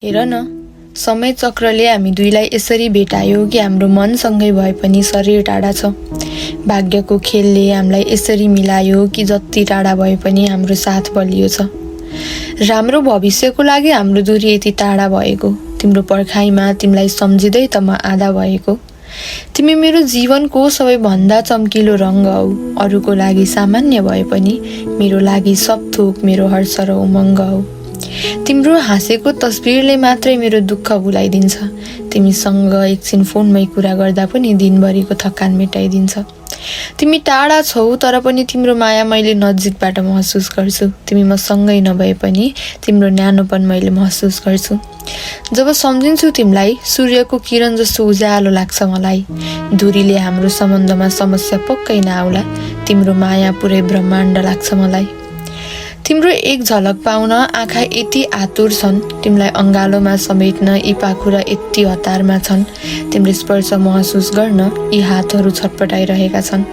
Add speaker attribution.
Speaker 1: हेर न, समय चक्रले हामी दुईलाई यसरी भेटायो कि हाम्रो मनसँगै भए पनि शरीर टाढा छ। भाग्यको खेलले हामीलाई यसरी मिलायो कि जति टाढा भए पनि हाम्रो साथ बलियो छ। राम्रो भविष्यको लागि हाम्रो दूरी यति टाढा भएको, तिम्रो पर्खाइमा तिमीलाई सम्झिँदै त म आधा भएको। तिमी मेरो जीवनको सबैभन्दा चम्किलो रङ्ग हौ, अरूको लागि सामान्य भए पनि मेरो लागि सब थोक मेरो हर्ष र उमङ्ग हौ। तिम्रो हाँसेको तस्बिरले मात्रै मेरो दुःख भुलाइदिन्छ। तिमीसँग एकछिन फोनमै कुरा गर्दा पनि दिनभरिको थकान मेटाइदिन्छ। तिमी टाढा छौ तर पनि तिम्रो माया मैले नजिकबाट महसुस गर्छु। तिमी मसँगै नभए पनि तिम्रो न्यानोपन मैले महसुस गर्छु। जब सम्झिन्छु तिमीलाई, सूर्यको किरण जस्तो उज्यालो लाग्छ मलाई। दूरीले हाम्रो सम्बन्धमा समस्या पक्कै नआउला, तिम्रो माया पुरै ब्रह्माण्ड लाग्छ मलाई। तिम्रो एक झलक पाउन आँखा यति आतुर छन्, तिमीलाई अङ्गालोमा समेट्न यी पाखुरा यति हतारमा छन्, तिम्रो स्पर्श महसुस गर्न यी हातहरू छटपटाइरहेका छन्।